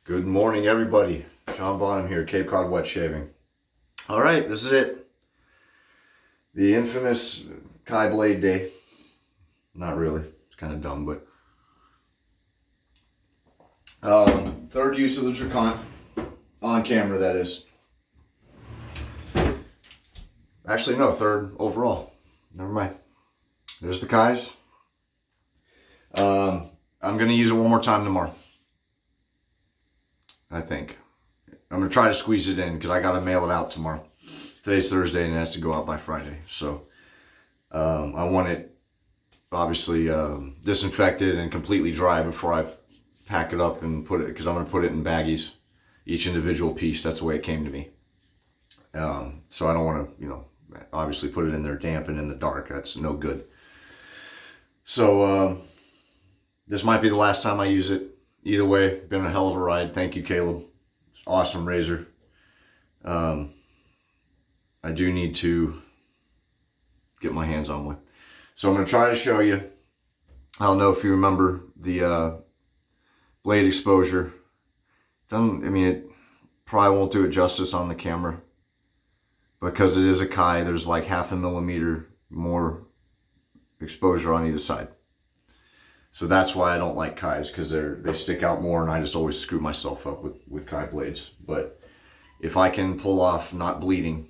Good morning, everybody. John Bonham here, Cape Cod Wet Shaving. All right, this is it. The infamous Kai Blade Day. Not really. It's kind of dumb, but third use of the Drakkant on camera. That is. Actually, no, third overall. Never mind. There's the Kais. I'm gonna use it one more time tomorrow. I think. I'm going to try to squeeze it in because I got to mail it out tomorrow. Today's Thursday and it has to go out by Friday. So I want it obviously disinfected and completely dry before I pack it up and put it, because I'm going to put it in baggies, each individual piece. That's the way it came to me. So I don't want to, obviously put it in there damp and in the dark. That's no good. So this might be the last time I use it. Either way, been a hell of a ride. Thank you, Kaleb. Awesome razor. I do need to get my hands on one. So I'm going to try to show you. I don't know if you remember the blade exposure. It probably won't do it justice on the camera. Because it is a Kai, there's like 0.5 millimeter more exposure on either side. So that's why I don't like Kais, because they stick out more, and I just always screw myself up with Kai blades. But if I can pull off not bleeding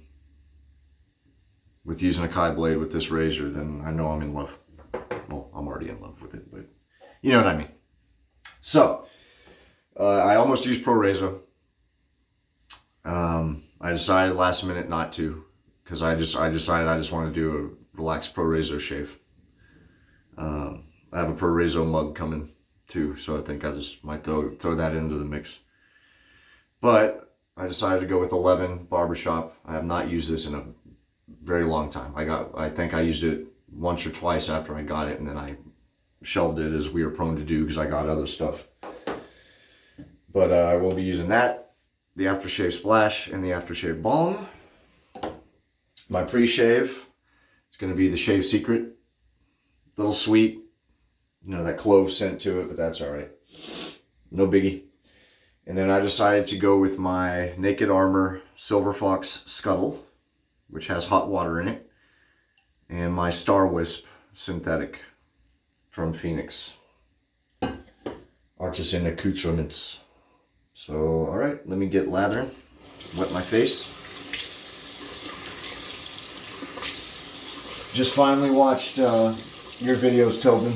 with using a Kai blade with this razor, then I know I'm in love. Well, I'm already in love with it, but you know what I mean. So I almost used Pro Razor. I decided last minute not to, because I decided I just want to do a relaxed Pro Razor shave. I have a Pro Razor mug coming too, so I think I just might throw that into the mix. But I decided to go with 11 Barbershop. I have not used this in a very long time. I think I used it once or twice after I got it, and then I shelved it, as we are prone to do, because I got other stuff. But I will be using that, the aftershave splash, and the aftershave balm. My pre-shave is going to be the Shave Secret. Little sweet. That clove scent to it, but that's all right. No biggie. And then I decided to go with my Naked Armor Silver Fox Scuttle, which has hot water in it, and my Star Wisp synthetic from Phoenix. Artisan accoutrements. So, all right, let me get lathering. Wet my face. Just finally watched your videos, Tobin.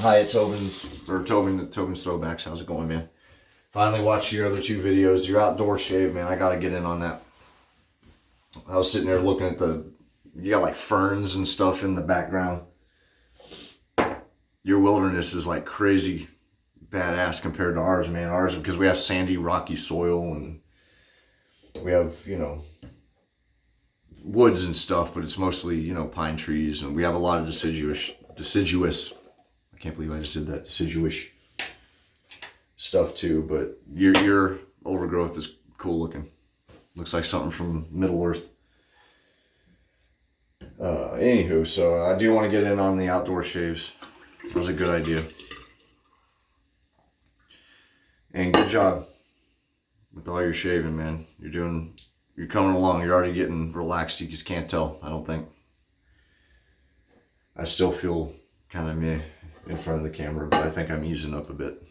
Hi at Tobin's Throwbacks. How's it going, man? Finally watched your other two videos. Your outdoor shave, man. I gotta get in on that. I was sitting there looking at you got like ferns and stuff in the background. Your wilderness is like crazy badass compared to ours, man. Ours, because we have sandy, rocky soil, and we have, woods and stuff, but it's mostly, pine trees, and we have a lot of deciduous, I can't believe I just did that, deciduous stuff too, but your overgrowth is cool looking. Looks like something from Middle Earth. Anywho, so I do want to get in on the outdoor shaves. That was a good idea. And good job with all your shaving, man. You're coming along. You're already getting relaxed. You just can't tell, I don't think. I still feel kind of meh in front of the camera, but I think I'm easing up a bit.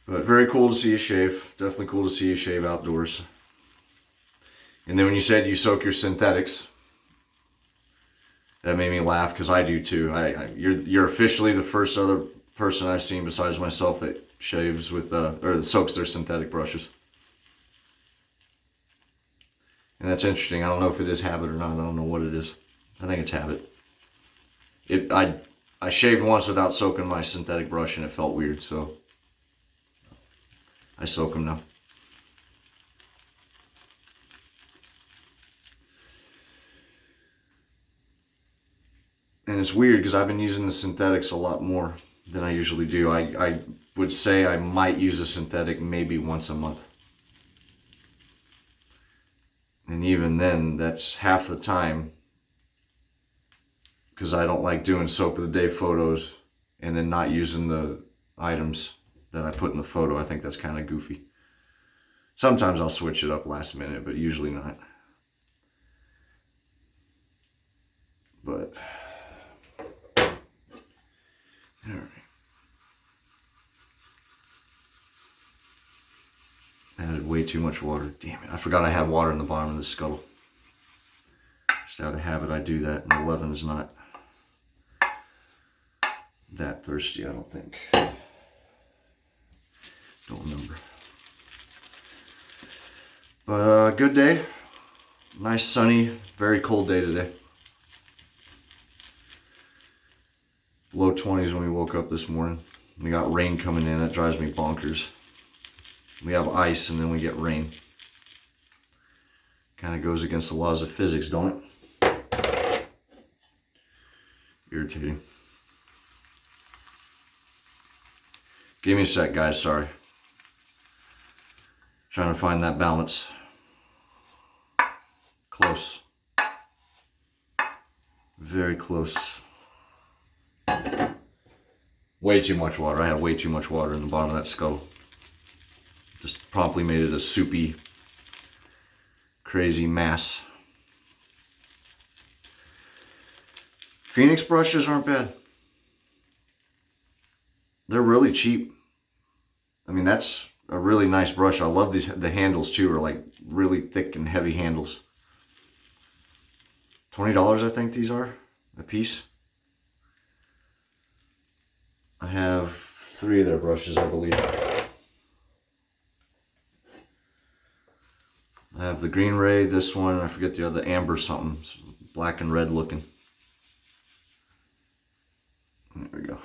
But very cool to see you shave. Definitely cool to see you shave outdoors. And then when you said you soak your synthetics, that made me laugh, because I do too. You're officially the first other person I've seen besides myself that shaves with or that soaks their synthetic brushes. And that's interesting. I don't know if it is habit or not. I don't know what it is. I think it's habit. I shaved once without soaking my synthetic brush, and it felt weird, so I soak them now. And it's weird because I've been using the synthetics a lot more than I usually do. I would say I might use a synthetic maybe once a month. And even then, that's half the time, because I don't like doing soap of the day photos and then not using the items that I put in the photo. I think that's kind of goofy. Sometimes I'll switch it up last minute, but usually not. But, all right. I added way too much water. Damn it, I forgot I had water in the bottom of the scuttle. Just out of habit, I do that, and 11 is not that thirsty, I don't think. Don't remember. But good day. Nice sunny, very cold day today. Low 20s when we woke up this morning. We got rain coming in, that drives me bonkers. We have ice and then we get rain. Kind of goes against the laws of physics, don't it? Irritating. Give me a sec, guys, sorry. Trying to find that balance. Close. Very close. Way too much water. I had way too much water in the bottom of that scuttle. Just promptly made it a soupy, crazy mass. Phoenix brushes aren't bad. They're really cheap. I mean, that's a really nice brush. I love these. The handles too are like really thick and heavy handles. $20 I think these are a piece. I have 3 of their brushes, I believe. I have the Green Ray, this one, I forget the other, amber something, it's black and red looking. There we go.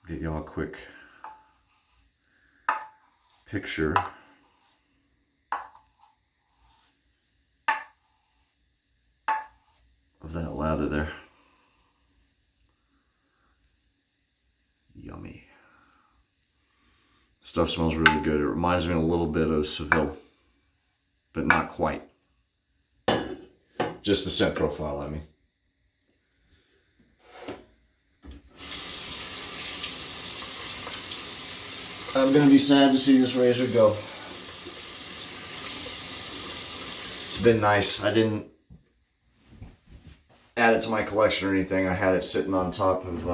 Get y'all a quick picture. Of that lather there. Yummy. Stuff smells really good. It reminds me a little bit of Seville, but not quite. Just the scent profile, I mean. I'm gonna be sad to see this razor go. It's been nice. I didn't add it to my collection or anything. I had it sitting on top of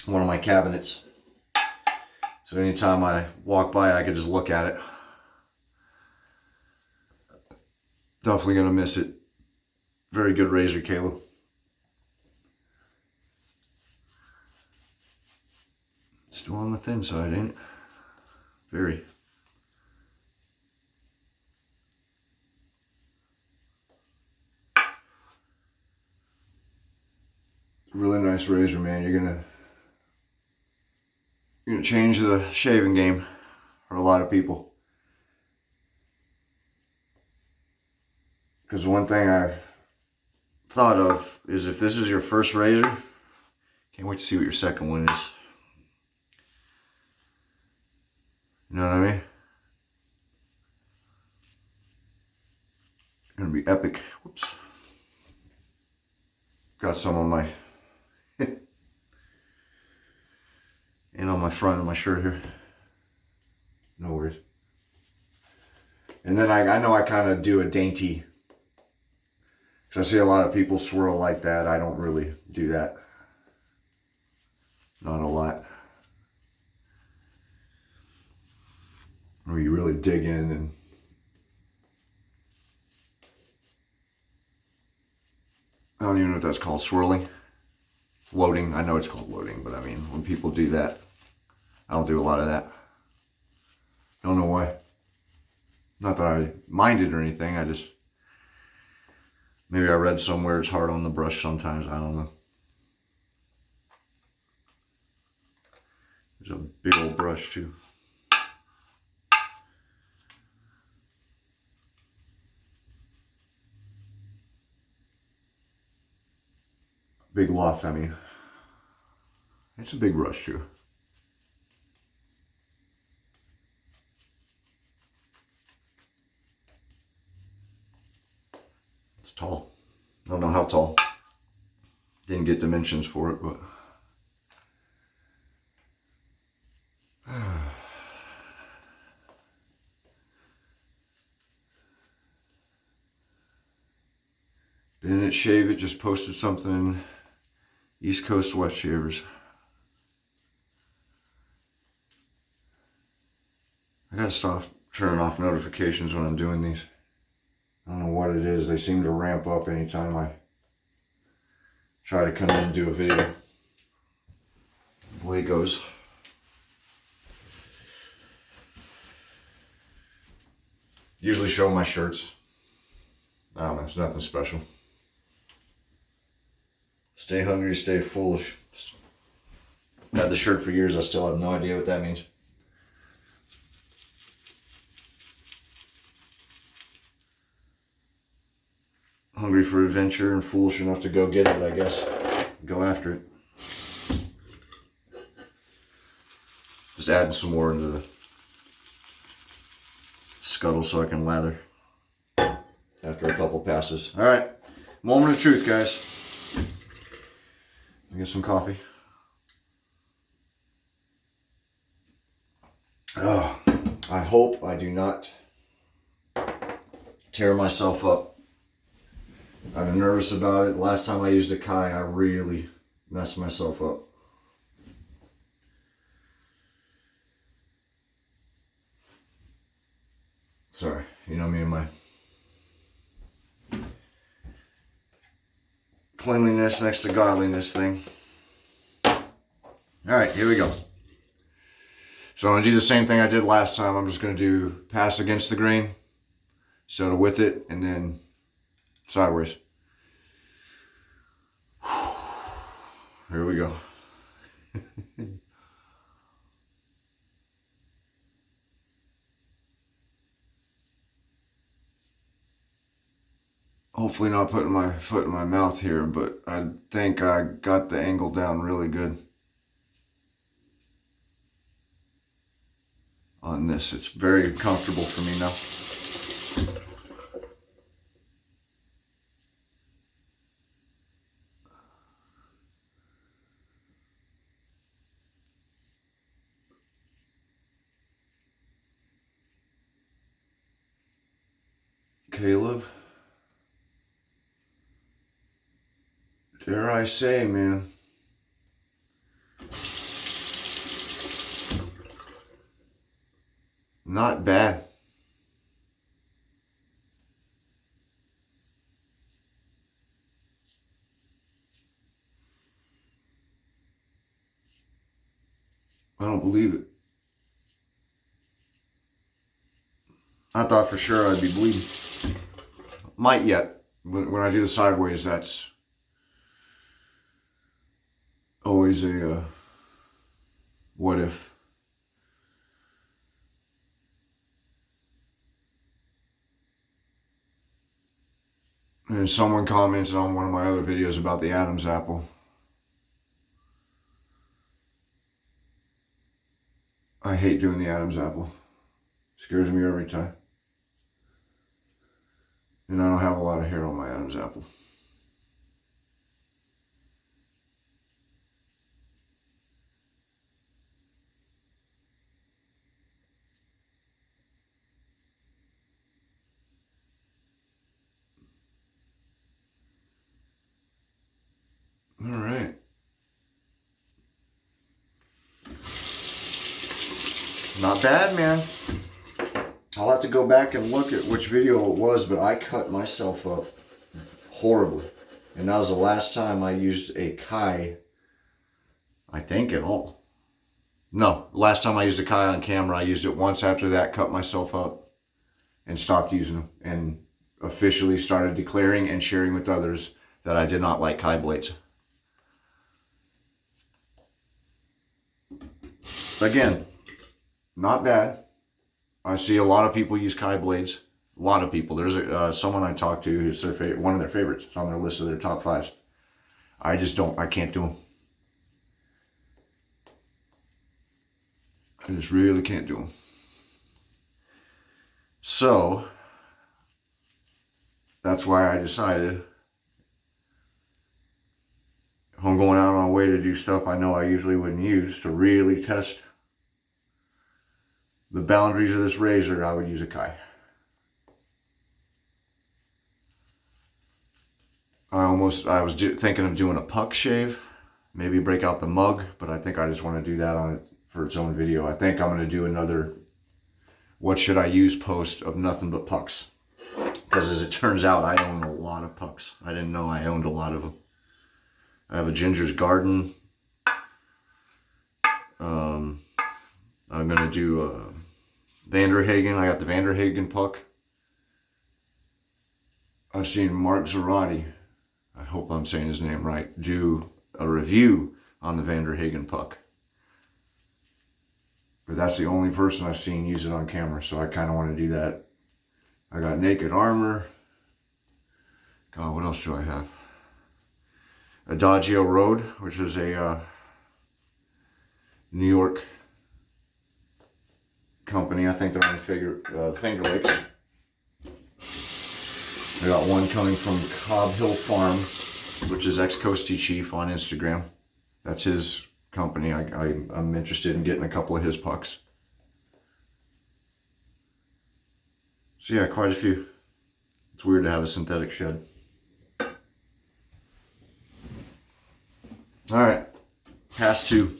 one of my cabinets. So anytime I walk by, I could just look at it. Definitely gonna miss it. Very good razor, Kaleb. Still on the thin side, ain't it? Very. Really nice razor, man. You're gonna change the shaving game for a lot of people. Because one thing I thought of is if this is your first razor, can't wait to see what your second one is. You know what I mean? It's gonna be epic. Whoops. Got some on my and on my front of my shirt here. No worries. And then I know I kind of do a dainty, because I see a lot of people swirl like that. I don't really do that. Not a lot. Where you really dig in and I don't even know what that's called. Swirling? Loading. I know it's called loading, but I mean, when people do that, I don't do a lot of that. Don't know why. Not that I mind it or anything. I just, maybe I read somewhere it's hard on the brush sometimes. I don't know. There's a big old brush too. Big loft, I mean. It's a big brush too. It's tall. I don't know how tall. Didn't get dimensions for it, but Didn't Shave It just posted something. East Coast Wet Shavers. I gotta stop turning off notifications when I'm doing these. I don't know what it is. They seem to ramp up anytime I try to come in and do a video. Away it goes. Usually show my shirts. I don't know, it's nothing special. Stay hungry, stay foolish. Had the shirt for years, I still have no idea what that means. Hungry for adventure and foolish enough to go get it, I guess. Go after it. Just adding some more into the scuttle so I can lather after a couple passes. All right, moment of truth, guys. Get some coffee. Oh, I hope I do not tear myself up. I've been nervous about it. Last time I used a Kai, I really messed myself up. Sorry, you know me and my cleanliness next to godliness thing. All right, here we go. So I'm gonna do the same thing I did last time. I'm just gonna do pass against the grain, instead of with it, and then sideways. Here we go. Hopefully not putting my foot in my mouth here, but I think I got the angle down really good on this. It's very comfortable for me now. Kaleb, dare I say, man, not bad. I don't believe it. I thought for sure I'd be bleeding. Might yet. When I do the sideways, that's always a what if. And someone commented on one of my other videos about the Adam's apple. I hate doing the Adam's apple. It scares me every time. And I don't have a lot of hair on my Adam's apple. All right. Not bad, man. I'll have to go back and look at which video it was, but I cut myself up horribly. And that was the last time I used a Kai, I think, at all. No, last time I used a Kai on camera, I used it once. After that, cut myself up and stopped using them, and officially started declaring and sharing with others that I did not like Kai blades. Again, not bad. I see a lot of people use Kai blades. A lot of people. There's someone I talked to who's one of their favorites. It's on their list of their top 5s. I just don't. I can't do them. I just really can't do them. So that's why I decided if I'm going out on my way to do stuff I know I usually wouldn't use to really test the boundaries of this razor, I would use a Kai. I was thinking of doing a puck shave, maybe break out the mug, but I think I just want to do that on it for its own video. I think I'm going to do another what should I use post of nothing but pucks. Because as it turns out, I own a lot of pucks. I didn't know I owned a lot of them. I have a Ginger's Garden. I'm going to do Vanderhagen. I got the Vanderhagen puck. I've seen Mark Zarati, I hope I'm saying his name right, do a review on the Vanderhagen puck. But that's the only person I've seen use it on camera, so I kind of want to do that. I got Naked Armor. God, what else do I have? Adagio Road, which is a New York company. I think they're on the Finger Lakes. I got one coming from Cobb Hill Farm, which is ex-Coastie Chief on Instagram. That's his company. I'm interested in getting a couple of his pucks. So yeah, quite a few. It's weird to have a synthetic shed. Alright, pass two.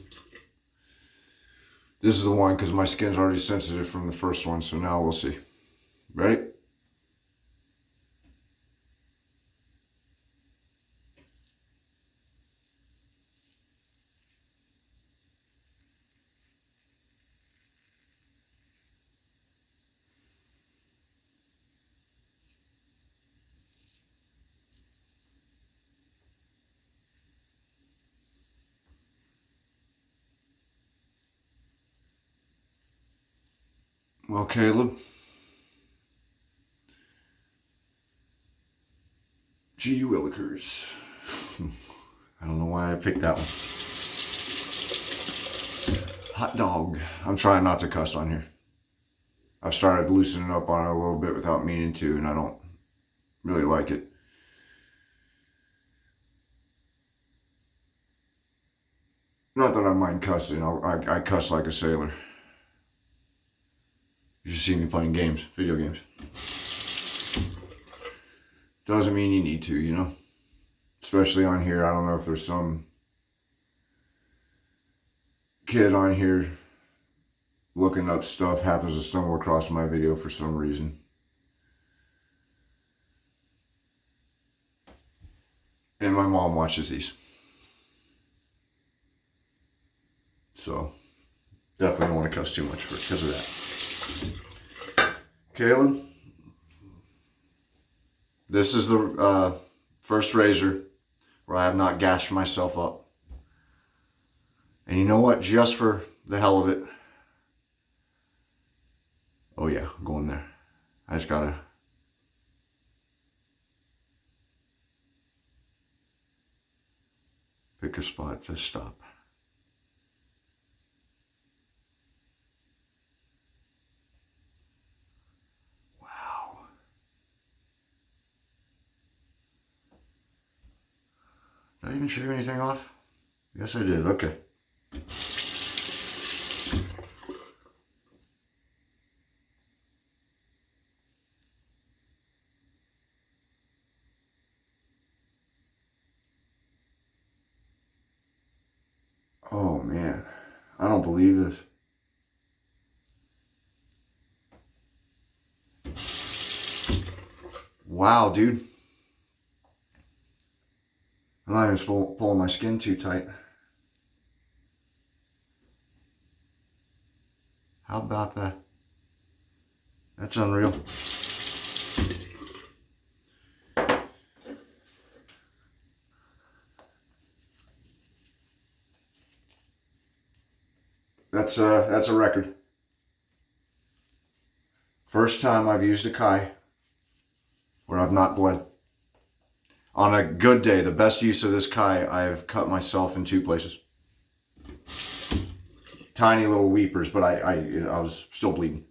This is the one because my skin's already sensitive from the first one, so now we'll see. Ready? Well, Caleb, gee willikers. I don't know why I picked that one. Hot dog. I'm trying not to cuss on here. I've started loosening up on it a little bit without meaning to, and I don't really like it. Not that I mind cussing. I cuss like a sailor. You should see me playing games, video games. Doesn't mean you need to, you know? Especially on here. I don't know if there's some kid on here looking up stuff, happens to stumble across my video for some reason. And my mom watches these. So, definitely don't want to cuss too much because of that. Caleb, this is the first razor where I have not gashed myself up. And you know what? Just for the hell of it. Oh yeah, I'm going there. I just gotta pick a spot to stop. Wow. Did I even shave anything off? Yes, I did. Okay. Oh man, I don't believe this. Wow, dude. I'm not even pulling my skin too tight. How about that? That's unreal. That's a record. First time I've used a Kai where I've not bled. On a good day, the best use of this Kai, I've cut myself in 2 places. Tiny little weepers, but I was still bleeding.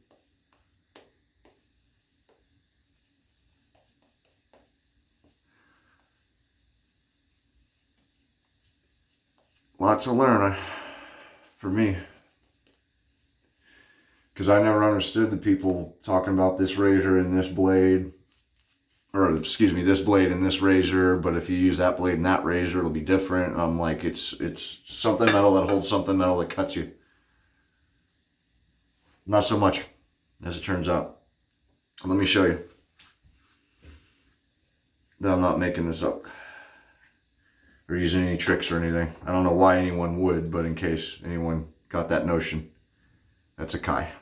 Lots to learn for me. Because I never understood the people talking about this razor and this blade. Or, excuse me, this blade and this razor. But if you use that blade and that razor, it'll be different. And I'm like, it's something metal that holds something metal that cuts you. Not so much, as it turns out. Let me show you that I'm not making this up or using any tricks or anything. I don't know why anyone would, but in case anyone got that notion, that's a Kai.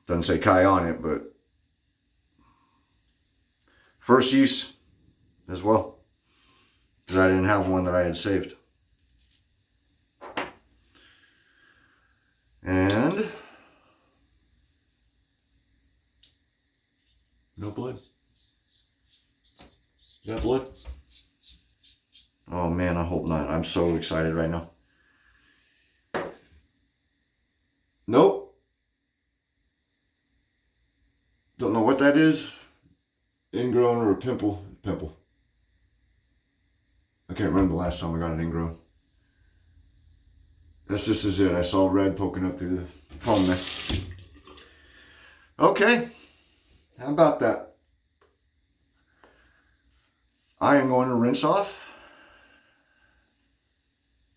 Doesn't say Kai on it, but first use as well, because I didn't have one that I had saved. And no blood. Is that blood? Oh man, I hope not. I'm so excited right now. Nope. Don't know what that is. Ingrown or a pimple. Pimple. I can't remember the last time I got an ingrown. That's just as it. I saw red poking up through the foam there. Okay. How about that? I am going to rinse off.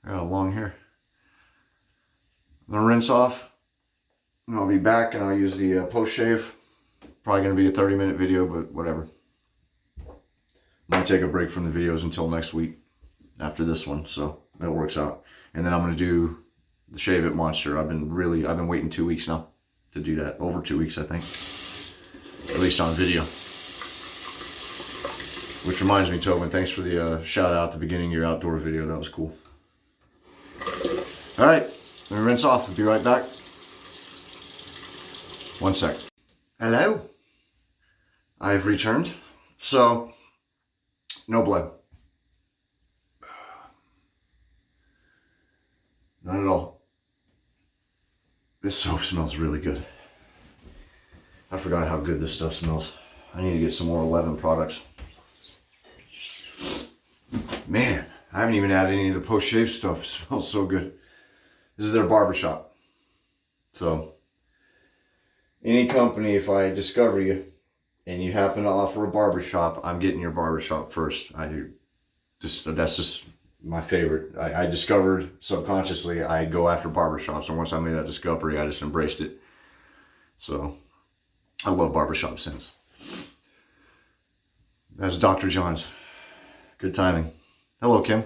I got a long hair. I'm going to rinse off. And I'll be back and I'll use the post shave. Probably going to be a 30-minute video, but whatever. Might take a break from the videos until next week after this one, so that works out. And then I'm going to do the Shave It Monster. I've been waiting 2 weeks now to do that. Over 2 weeks, I think. At least on video. Which reminds me, Tobin, thanks for the shout out at the beginning of your outdoor video. That was cool. All right, let me rinse off. I'll be right back. 1 sec. Hello. I've returned. So, no blood. Not at all. This soap smells really good. I forgot how good this stuff smells. I need to get some more 11 products. Man, I haven't even had any of the post-shave stuff. It smells so good. This is their barbershop. So, any company, if I discover you and you happen to offer a barbershop, I'm getting your barbershop first. That's just my favorite. I discovered subconsciously I go after barbershops, and once I made that discovery, I just embraced it. So, I love barbershop scents. That's Dr. John's. Good timing. Hello, Kim.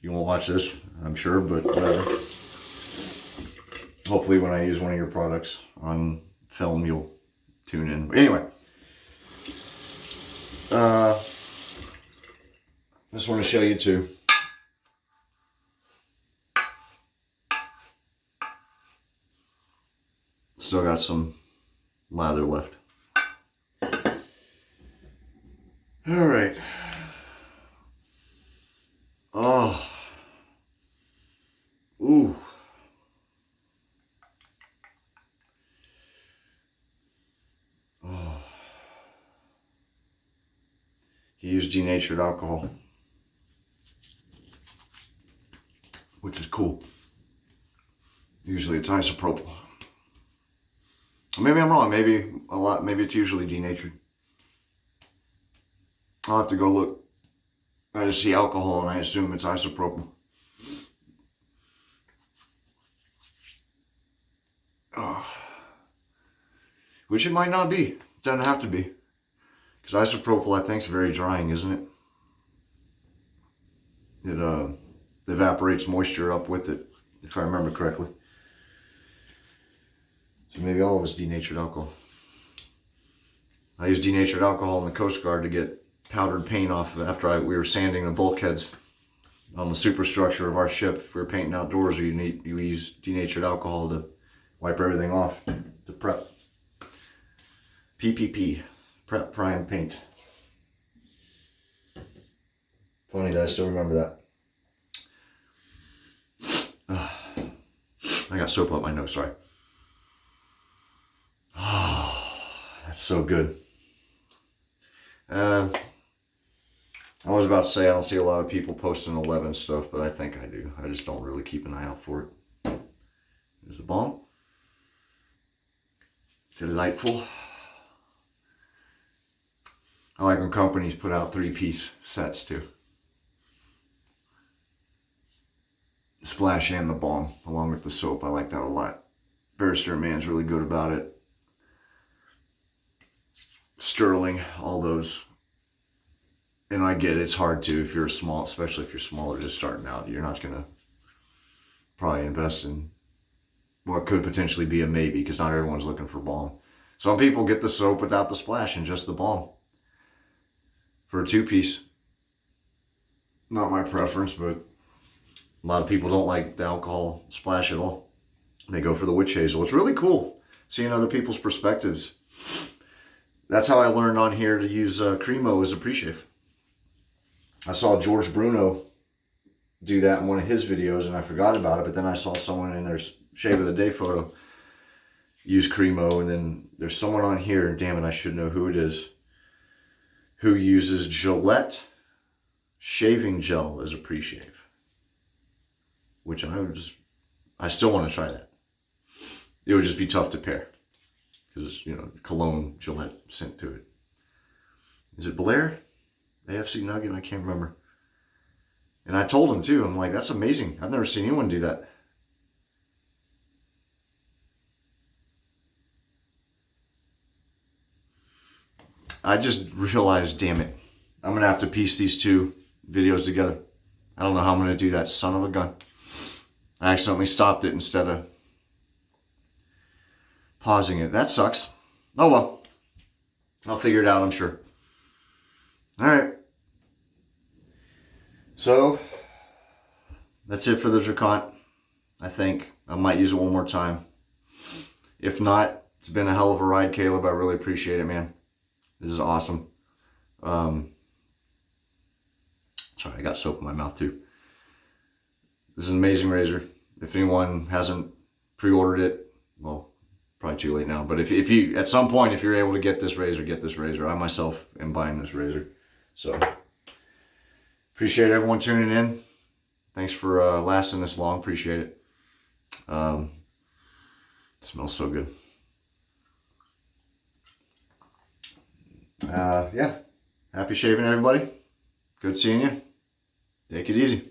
You won't watch this, I'm sure, but whatever. Hopefully when I use one of your products on film, you'll tune in. But anyway. Just want to show you too. Still got some lather left. All right. Oh. Ooh. Oh. He used denatured alcohol, which is cool. Usually it's isopropyl. Maybe I'm wrong. Maybe it's usually denatured. I'll have to go look. I just see alcohol and I assume it's isopropyl. Oh. Which it might not be. It doesn't have to be. Because isopropyl, I think, is very drying, isn't it? It evaporates moisture up with it, if I remember correctly. So maybe all of it's denatured alcohol. I used denatured alcohol in the Coast Guard to get powdered paint off after we were sanding the bulkheads on the superstructure of our ship. If we were painting outdoors, we used denatured alcohol to wipe everything off to prep. PPP, prep, prime, paint. Funny that I still remember that. I got soap up my nose, sorry. Oh, that's so good. I was about to say I don't see a lot of people posting 11 stuff, but I think I do. I just don't really keep an eye out for it. There's a bomb. Delightful. I like when companies put out 3-piece sets too. The splash and the balm along with the soap. I like that a lot. Barrister Man's really good about it. Sterling, all those. And I get it, it's hard to if you're small, especially if you're smaller, just starting out. You're not gonna probably invest in what could potentially be a maybe, because not everyone's looking for balm. Some people get the soap without the splash and just the balm for a 2-piece. Not my preference, but a lot of people don't like the alcohol splash at all. They go for the witch hazel. It's really cool seeing other people's perspectives. That's how I learned on here to use Cremo as a pre-shave. I saw George Bruno do that in one of his videos and I forgot about it, but then I saw someone in their shave of the day photo use Cremo, and then there's someone on here, damn it, I should know who it is, who uses Gillette shaving gel as a pre-shave, which I still want to try that. It would just be tough to pair because, you know, cologne Gillette scent to it. Is it Blair? AFC Nugget? I can't remember. And I told him too, I'm like, that's amazing. I've never seen anyone do that. I just realized, damn it, I'm going to have to piece these two videos together. I don't know how I'm going to do that, son of a gun. I accidentally stopped it instead of pausing it. That sucks. Oh well. I'll figure it out, I'm sure. Alright. So, that's it for the Drakkant. I think I might use it one more time. If not, it's been a hell of a ride, Caleb. I really appreciate it, man. This is awesome. Sorry, I got soap in my mouth too. This is an amazing razor. If anyone hasn't pre-ordered it, well, probably too late now. But if you, at some point, if you're able to get this razor, get this razor. I myself am buying this razor. So, appreciate everyone tuning in. Thanks for lasting this long. Appreciate it. It smells so good. Yeah. Happy shaving, everybody. Good seeing you. Take it easy.